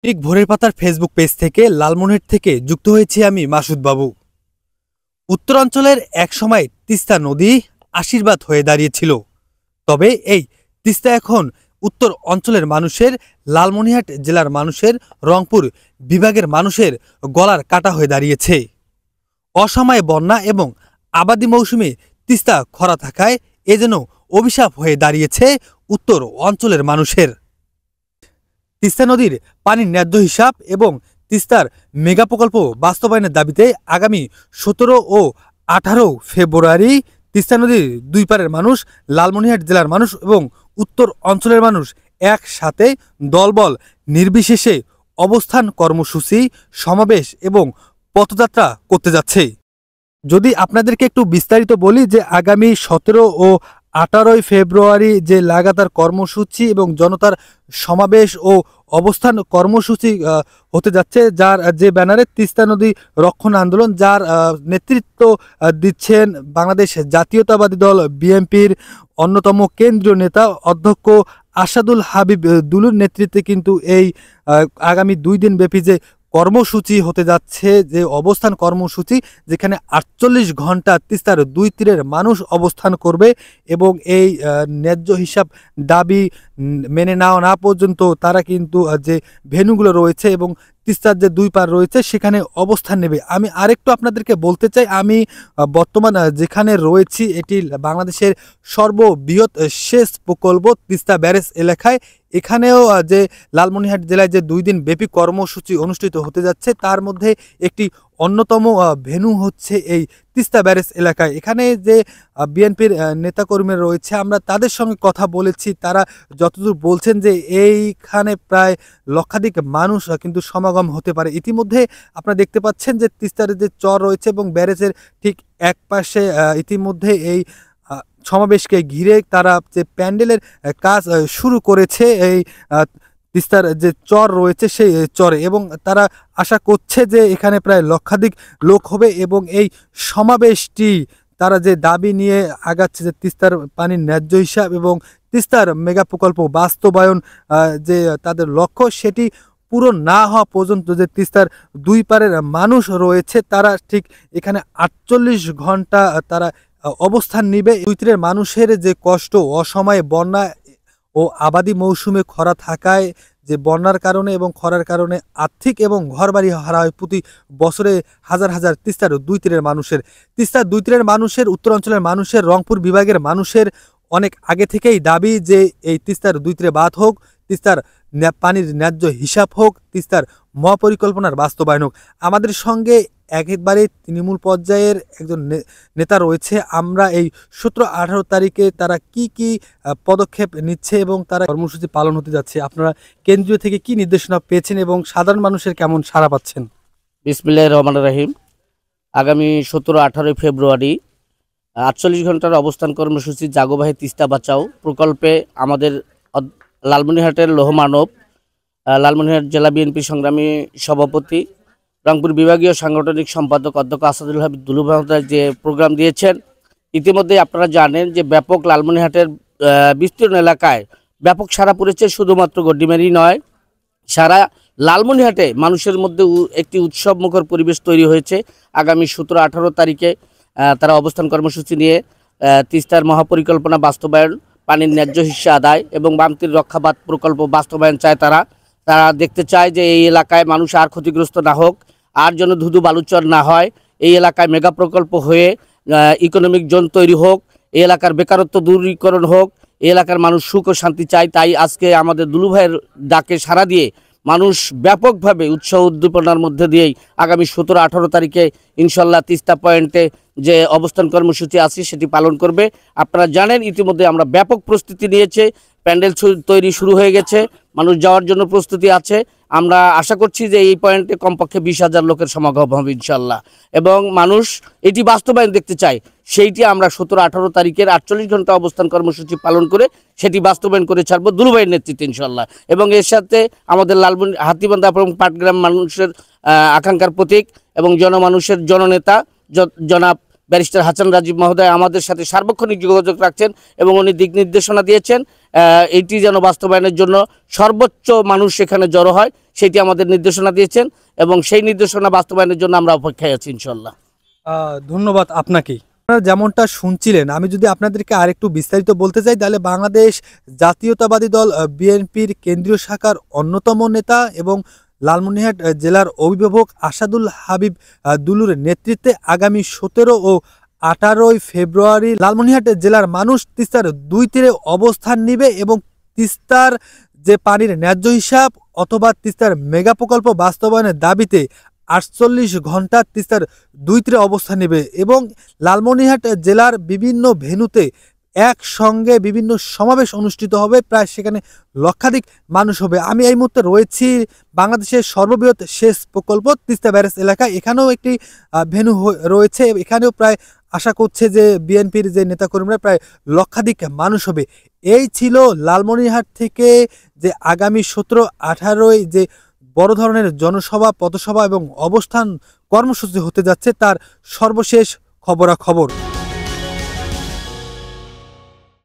ঠিক ভোরের পাতার ফেসবুক পেজ থেকে লালমনিরহাট থেকে যুক্ত হয়েছি আমি মাসুদ বাবু। উত্তরাঞ্চলের একসময় তিস্তা নদী আশীর্বাদ হয়ে দাঁড়িয়েছিল। তবে এই তিস্তা এখন উত্তর অঞ্চলের মানুষের, লালমনিরহাট জেলার মানুষের, রংপুর বিভাগের মানুষের গলার কাটা হয়ে দাঁড়িয়েছে। অসময়ে বন্যা এবং আবাদি মৌসুমে তিস্তা খরা থাকায় এ যেন অভিশাপ হয়ে দাঁড়িয়েছে উত্তর অঞ্চলের মানুষের। তিস্তা নদীর পানির ন্যায্য হিসাব এবং তিস্তার মেগা প্রকল্প বাস্তবায়নের দাবিতে আগামী 17 ও 18 ফেব্রুয়ারি তিস্তা নদীর দুই পারের মানুষ, লালমনিরহাট জেলার মানুষ এবং উত্তর অঞ্চলের মানুষ একসাথে দলবল নির্বিশেষে অবস্থান কর্মসূচি, সমাবেশ এবং পথযাত্রা করতে যাচ্ছে। যদি আপনাদেরকে একটু বিস্তারিত বলি যে আগামী 17 ও 18 ফেব্রুয়ারি যে লাগাতার কর্মসূচি এবং জনতার সমাবেশ ও অবস্থান কর্মসূচি হতে যাচ্ছে, যার যে ব্যানারে তিস্তা নদী রক্ষণ আন্দোলন, যার নেতৃত্ব দিচ্ছেন বাংলাদেশ জাতীয়তাবাদী দল বিএনপির অন্যতম কেন্দ্রীয় নেতা অধ্যক্ষ আসাদুল হাবিব দুলুর নেতৃত্বে কিন্তু এই আগামী 2 দিন ব্যাপী যে কর্মসূচি হতে যাচ্ছে, যে অবস্থান কর্মসূচি, যেখানে 48 ঘন্টা তিস্তার দুই তীরের মানুষ অবস্থান করবে এবং এই ন্যায্য হিসাব দাবি মেনে না পর্যন্ত তারা কিন্তু যে ভেন্যুগুলো রয়েছে এবং তিস্তার যে দুই পার রয়েছে সেখানে অবস্থান নেবে। আমি আরেকটু আপনাদেরকে বলতে চাই, আমি বর্তমান যেখানে রয়েছি এটি বাংলাদেশের সর্ববৃহৎ সেচ প্রকল্প তিস্তা ব্যারেজ এলাকায়। এখানেও যে লালমনিরহাট জেলায় যে 2 দিন ব্যাপী কর্মসূচি অনুষ্ঠিত হতে যাচ্ছে, তার মধ্যে একটি অন্যতম ভেন্যু হচ্ছে এই তিস্তা ব্যারেজ এলাকায়। এখানে যে বিএনপির নেতাকর্মীরা রয়েছে, আমরা তাদের সঙ্গে কথা বলেছি, তারা যতদূর বলছেন যে এইখানে প্রায় লক্ষাধিক মানুষ কিন্তু সমাগম হতে পারে। ইতিমধ্যে আপনারা দেখতে পাচ্ছেন যে তিস্তার যে চর রয়েছে এবং ব্যারেজের ঠিক এক পাশে ইতিমধ্যে এই সমাবেশকে ঘিরে তারা যে প্যান্ডেলের কাজ শুরু করেছে এই তিস্তার যে চর রয়েছে সেই চরে, এবং তারা আশা করছে যে এখানে প্রায় লক্ষাধিক লোক হবে এবং এই সমাবেশটি তারা যে দাবি নিয়ে আগাচ্ছে যে তিস্তার পানির ন্যায্য হিসাব এবং তিস্তার মেগা প্রকল্প বাস্তবায়ন, যে তাদের লক্ষ্য সেটি পূরণ না হওয়া পর্যন্ত যে তিস্তার দুই পারের মানুষ রয়েছে তারা ঠিক এখানে 48 ঘন্টা তারা অবস্থান নিবে। দুই তীরের মানুষের যে কষ্ট, অসময়ে বন্যা ও আবাদি মৌসুমে খরা থাকায় যে বন্যার কারণে এবং খরার কারণে আর্থিক এবং ঘরবাড়ি হারা হয় প্রতি বছরে হাজার হাজার তিস্তার দুই তীরের মানুষের, উত্তরাঞ্চলের মানুষের, রংপুর বিভাগের মানুষের অনেক আগে থেকেই দাবি যে এই তিস্তার দুই তীরে বাঁধ হোক, তিস্তার পানির ন্যায্য হিসাব হোক, তিস্তার মহাপরিকল্পনার বাস্তবায়ন হোক। আমাদের সঙ্গে একেবারে তৃণমূল পর্যায়ের একজন নেতা রয়েছে। আমরা এই 17-18 তারিখে তারা কি পদক্ষেপ নিচ্ছে এবং তারা কর্মসূচি পালন হতে যাচ্ছে, আপনারা কেন্দ্রীয় থেকে কি নির্দেশনা পেয়েছেন এবং সাধারণ মানুষের কেমন সাড়া পাচ্ছেন? বিসমিল্লাহির রহমানির রহিম। আগামী 17-18 ফেব্রুয়ারি 48 ঘন্টার অবস্থান কর্মসূচি জাগোবাহে তিস্তা বাঁচাও প্রকল্পে আমাদের লালমনিরহাটের লৌহমানব, লালমনিরহাট জেলা বিএনপি সংগ্রামী সভাপতি, রংপুর বিভাগীয় সাংগঠনিক সম্পাদক অধ্যক্ষ আসাদুল হাবিব দুলু মহোদয় যে প্রোগ্রাম দিয়েছেন, ইতিমধ্যে আপনারা জানেন যে ব্যাপক লালমনিরহাটের বিস্তীর্ণ এলাকায় ব্যাপক সাড়া পড়েছে। শুধুমাত্র গড্ডিমারি নয়, সারা লালমনিরহাটে মানুষের মধ্যে একটি উৎসবমুখর পরিবেশ তৈরি হয়েছে। আগামী 17-18 তারিখে তারা অবস্থান কর্মসূচি নিয়ে তিস্তার মহাপরিকল্পনা বাস্তবায়ন, পানির ন্যায্য হিস্যা আদায় এবং বামতির রক্ষাবাদ প্রকল্প বাস্তবায়ন চায়। তারা দেখতে চায় যে এই এলাকায় মানুষ আর ক্ষতিগ্রস্ত না হোক, আর যেন ধুধু বালুচর না হয়, এই এলাকায় মেগা প্রকল্প হয়ে ইকোনমিক জোন তৈরি হোক, এই এলাকার বেকারত্ব দূরীকরণ হোক, এই এলাকার মানুষ সুখ ও শান্তি চায়। তাই আজকে আমাদের দুলু ভাইয়ের ডাকে সাড়া দিয়ে মানুষ ব্যাপকভাবে উৎসাহ উদ্দীপনার মধ্যে দিয়েই আগামী 17-18 তারিখে ইনশাল্লাহ তিস্তা পয়েন্টে যে অবস্থান কর্মসূচি আছে সেটি পালন করবে। আপনারা জানেন ইতিমধ্যে আমরা ব্যাপক প্রস্তুতি নিয়েছে, প্যান্ডেল তৈরি শুরু হয়ে গেছে, মানুষ যাওয়ার জন্য প্রস্তুতি আছে। আমরা আশা করছি যে এই পয়েন্টে কমপক্ষে 20,000 লোকের সমাগম হবে ইনশাল্লাহ, এবং মানুষ এটি বাস্তবায়ন দেখতে চায়। সেইটি আমরা 17-18 তারিখের 48 ঘন্টা অবস্থান কর্মসূচি পালন করে সেটি বাস্তবায়ন করে ছাড়বো দুলু ভাইয়ের নেতৃত্বে ইনশাল্লাহ। এবং এর সাথে আমাদের হাতিবান্ধা এবং পাটগ্রাম মানুষের আকাঙ্ক্ষার প্রতীক এবং জনমানুষের জননেতা জনাব ব্যারিস্টার হাসান রাজীব মহোদয় আমাদের সাথে সার্বক্ষণিক যোগাযোগ রাখছেন এবং উনি দিক নির্দেশনা দিয়েছেন এটি যেন বাস্তবায়নের জন্য সর্বোচ্চ মানুষ সেখানে জড়ো হয় সেটি আমাদের নির্দেশনা দিয়েছেন এবং সেই নির্দেশনা বাস্তবায়নের জন্য আমরা অপেক্ষায় আছি ইনশাল্লাহ। ধন্যবাদ আপনাকেই। আপনারা যেমনটা শুনছিলেন, আমি যদি আপনাদেরকে আরেকটু বিস্তারিত বলতে চাই তাহলে বাংলাদেশ জাতীয়তাবাদী দল বিএনপির কেন্দ্রীয় শাখার অন্যতম নেতা এবং লালমনিরহাট জেলার অভিভাবক আসাদুল হাবিব দুলুর নেতৃত্বে আগামী 17 ও 18 ফেব্রুয়ারি লালমনিরহাট জেলার মানুষ তিস্তার 2 তীরে অবস্থান নেবে এবং তিস্তার যে পানির ন্যায্য হিসাব অথবা তিস্তার মেগা প্রকল্প বাস্তবায়নের দাবিতে 48 ঘন্টা তিস্তার 2 তীরে অবস্থান নেবে এবং লালমনিরহাট জেলার বিভিন্ন ভেন্যুতে একসঙ্গে বিভিন্ন সমাবেশ অনুষ্ঠিত হবে। প্রায় সেখানে লক্ষাধিক মানুষ হবে। আমি এই মুহূর্তে রয়েছি বাংলাদেশের সর্ববৃহৎ সেচ প্রকল্প তিস্তা ব্যারেজ এলাকায়। এখানেও একটি ভেন্যু রয়েছে। এখানেও প্রায় আশা করছে যে বিএনপির যে নেতাকর্মীরা প্রায় লক্ষাধিক মানুষ হবে। এই ছিল লালমনিরহাট থেকে যে আগামী 17-18 যে বড় ধরনের জনসভা, পথসভা এবং অবস্থান কর্মসূচি হতে যাচ্ছে তার সর্বশেষ খবরাখবর।